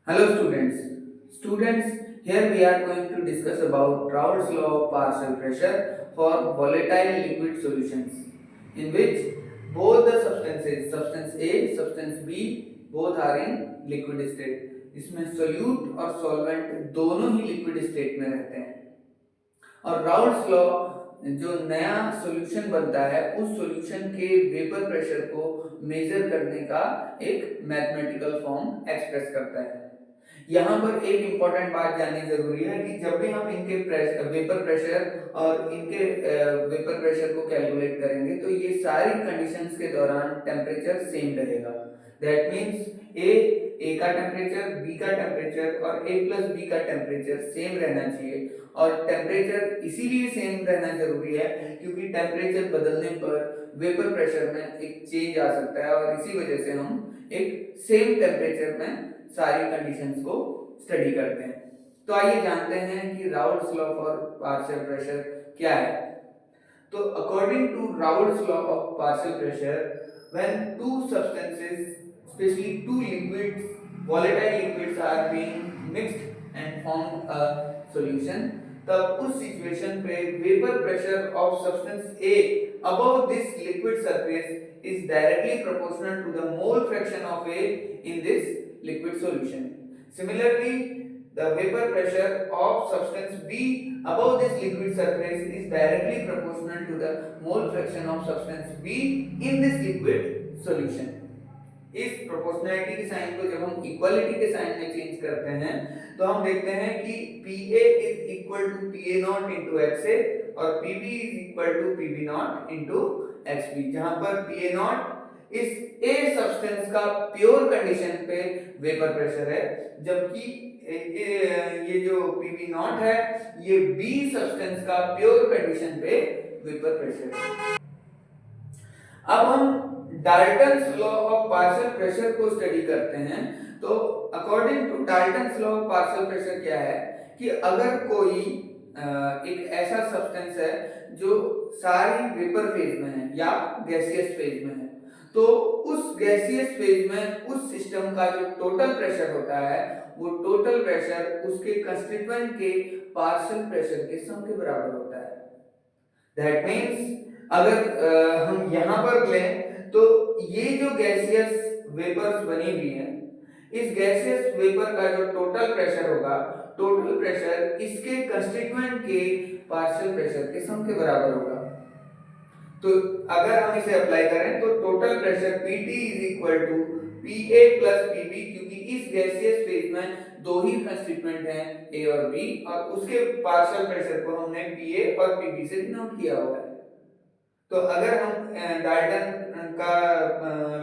Hello students. Students, here we are going to discuss about Raoult's law of partial pressure for volatile liquid solutions, in which both the substances, substance A, substance B, both are in liquid state. इसमें solute और solvent दोनों ही liquid state में रहते हैं और Raoult's law जो नया solution बनता है उस सॉल्यूशन के वेपर प्रेशर को मेजर करने का एक मैथमेटिकल फॉर्म एक्सप्रेस करता है। यहाँ पर एक इंपॉर्टेंट बात जाननी जरूरी है कि जब भी हम इनके वेपर प्रेशर और इनके वेपर प्रेशर को कैलकुलेट करेंगे तो ये सारी कंडीशंस के दौरान टेम्परेचर सेम रहेगा। दैट मीन्स ए का टेम्परेचर, बी का टेम्परेचर और ए प्लस बी का टेम्परेचर सेम रहना चाहिए। और टेम्परेचर इसीलिए सेम रहना जरूरी है क्योंकि टेम्परेचर बदलने पर वेपर प्रेशर में एक चेंज आ सकता है और इसी वजह से हम एक सेम टेम्परेचर में सारी कंडीशंस को स्टडी करते हैं। तो आइए जानते हैं कि Raoult's law for partial pressure क्या है। तो according to Raoult's law of partial pressure, when two substances, specially two liquids, volatile liquids are being mixed and formed a solution, तब उस सिचुएशन पे vapour pressure of substance A above this liquid surface is directly proportional to the mole fraction of A in this liquid solution. Similarly, the vapor pressure of substance B above this liquid surface is directly proportional to the mole fraction of substance B in this liquid solution. इस proportionality के sign को जब हम equality के sign में change करते हैं तो हम देखते हैं कि PA is equal to PA naught into XA और PB is equal to PB naught into XB, जहां पर PA नॉट इस A सब्सटेंस का प्योर कंडीशन पे वेपर प्रेशर है, जबकि ये जो PB नॉट है ये B सब्सटेंस का प्योर कंडीशन पे वेपर प्रेशर है। अब हम Dalton's law of partial pressure को स्टडी करते हैं। तो according to Dalton's law of partial pressure क्या है कि अगर कोई एक ऐसा सब्सटेंस है जो सारी वेपर फेज में है या गैसियस फेज में है, तो उस गैसियस फेज में उस सिस्टम का जो टोटल प्रेशर होता है वो टोटल प्रेशर उसके कंस्टिट्यूएंट के पार्शियल प्रेशर के सम के बराबर होता है। दैट मीन्स अगर हम यहाँ पर लें तो ये जो गैसियस वेपर्स बनी हुई है, इस गैसियस वेपर का जो टोटल प्रेशर होगा, टोटल प्रेशर इसके कंस्टिट्यूएंट के पार्शियल प्रेशर के सम के बराबर होगा। तो अगर हम इसे अप्लाई करें तो total pressure PT is equal to PA plus PB, क्योंकि इस गैसियस फेज में दो ही कंस्टिट्यूएंट हैं A और B और उसके पार्शियल प्रेशर को हमने PA और PB से डिनोट किया हुआ है। तो अगर हम डाल्टन का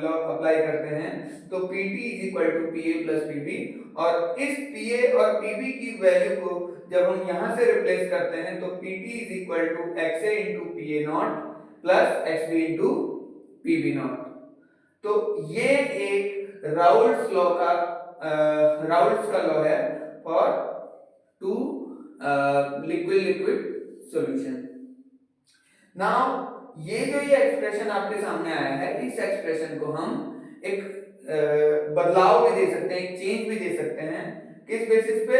लॉ अप्लाई करते हैं तो PT is equal to PA plus PB और इस PA और PB की वैल्यू को जब हम यहां से रिप्लेस करते हैं तो PT is equal to XA into PA naught plus XB into PB naught. तो ये एक राउल्ट्स लॉ का राउल्ट्स का लॉ है for two liquid liquid solution. Now ये जो ये एक्सप्रेशन आपके सामने आया है, इस एक्सप्रेशन को हम एक बदलाव भी दे सकते हैं, एक चेंज भी दे सकते हैं। किस बेसिस पे?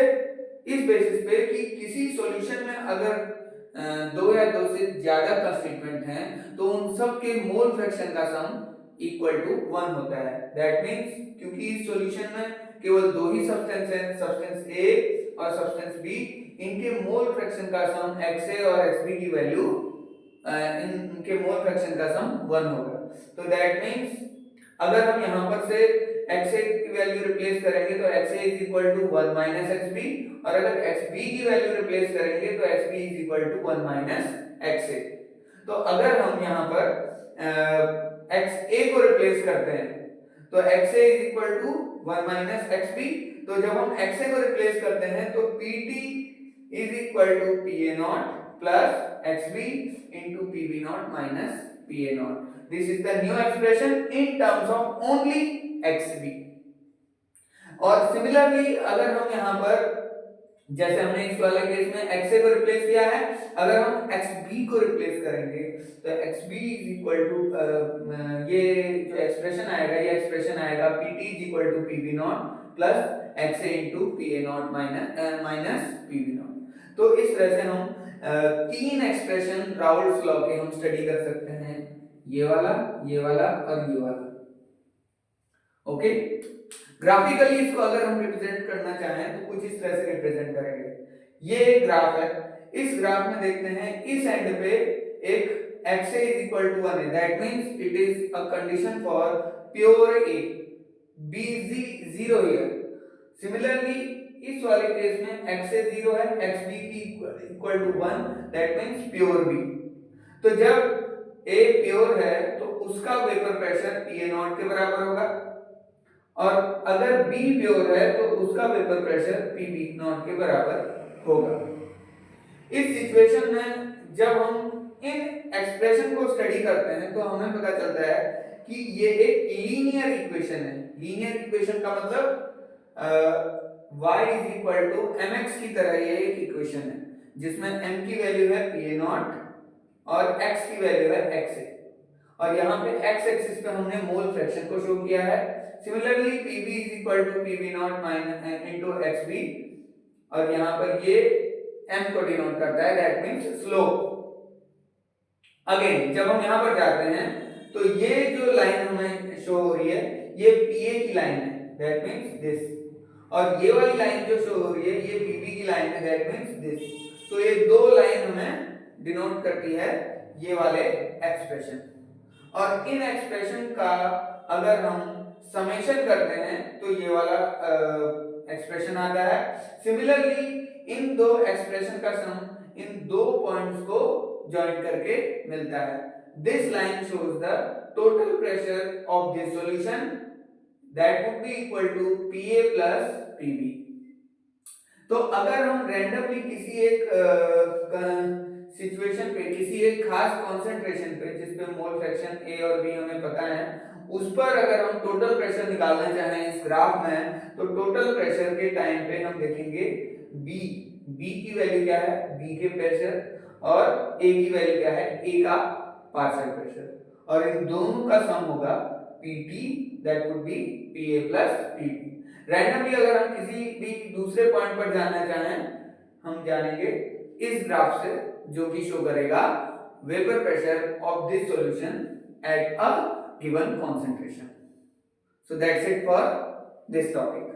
इस बेसिस पे कि किसी सॉल्यूशन में अगर दो या दो से ज्यादा कंस्टिट्यूएंट हैं तो उन सब के मोल फ्रैक्शन का सम इक्वल टू 1 होता है। दैट मींस क्योंकि इस सॉल्यूशन में केवल दो ही सब्सटेंस हैं, सब्सटेंस A और सब्सटेंस B, इनके मोल फ्रैक्शन का सम XA और XB की वैल्यू इनके मोल फ्रैक्शन का सम 1 होगा। तो दैट मींस अगर हम यहां पर से XA की वैल्यू रिप्लेस करेंगे तो XA is equal to 1 minus XB और अगर XB की वैल्यू रिप्लेस करेंगे तो XB is equal to 1 minus XA। तो अगर हम यहां पर XA को रिप्लेस करते हैं तो XA is equal to 1 minus XB। तो जब हम XA को रिप्लेस करते हैं तो PT is equal to PA naught plus XB into PB naught minus PA naught. This is the new expression in terms of only XB. और similarly अगर हम यहाँ पर जैसे हमने इस वाले केस में XA को रिप्लेस किया है, अगर हम XB को रिप्लेस करेंगे तो XB इज इक्वल टू ये जो एक्सप्रेशन आएगा, ये एक्सप्रेशन आएगा PT is equal to PB naught plus XA into PA naught minus PB naught. तो इस तरह से हम तीन एक्सप्रेशन राउल्स लॉ के हम स्टडी कर सकते हैं, ये वाला और ये वाला। ओके, ग्राफिकली इसको अगर हम रिप्रेजेंट करना चाहें तो कुछ इस तरह से रिप्रेजेंट करेंगे। ये एक ग्राफ है, इस ग्राफ में देखते हैं इस एंड पे एक XA is equal to 1 है, that means it is a condition for pure A, BZ 0 here। Similarly इस वाले केस में XA 0 है, XB equal to 1, that means pure B। तो जब A प्योर है तो उसका वेपर प्रेशर PA नॉट के बराबर होगा, और अगर B प्योर है तो उसका वेपर प्रेशर PB नॉट के बराबर होगा। इस सिचुएशन में जब हम इन एक्सप्रेशन को स्टडी करते हैं तो हमें पता चलता है कि ये एक लीनियर इक्वेशन है। लीनियर इक्वेशन का मतलब y is equal to mx की तरह ये एक इक्वेशन है जिसमें m की वैल्यू है PA नॉट और x की वैल्यू है XA, और यहाँ पे x एक्सिस पे हमने मोल फ्रैक्शन को शो किया है। Similarly PB is equal to PB naught minus into XB, और यहाँ पर ये m को डिनोट करता है, दैट मींस स्लोप। अगेन जब हम यहाँ पर जाते हैं तो ये जो लाइन हमें शो हो रही है ये PA की लाइन है, दैट मींस दिस, और ये वाली लाइन जो शो हो रही है ये PB की लाइन है, दैट मींस दिस। तो ये दो लाइन हमें डिनोट करती है ये वाले एक्सप्रेशन, और इन एक्सप्रेशन का अगर हम समेशन करते हैं तो ये वाला एक्सप्रेशन आता है। सिमिलरली इन दो एक्सप्रेशन का सम इन दो पॉइंट्स को ज्वाइन करके मिलता है। This line shows the total pressure of this solution that would be equal to PA plus PB। तो अगर हम रैंडमली किसी एक सिचुएशन पे, किसी एक खास कंसंट्रेशन पे जिस पे मोल फ्रैक्शन A और B हमें पता है, उस पर अगर हम टोटल प्रेशर निकालना चाहें इस ग्राफ में, तो टोटल प्रेशर के टाइम पे हम देखेंगे B की वैल्यू क्या है, B के प्रेशर, और A की वैल्यू क्या है, A का पार्शियल प्रेशर, और इन दोनों का सम होगा PT, that would B PA plus PB। Randomly अगर हम किसी भी दूसरे पॉइंट पर जाना चाहें, हम जानेंगे इस ग्राफ से जो कि शो करेगा vapour pressure of this solution at a given concentration। So that's it for this topic.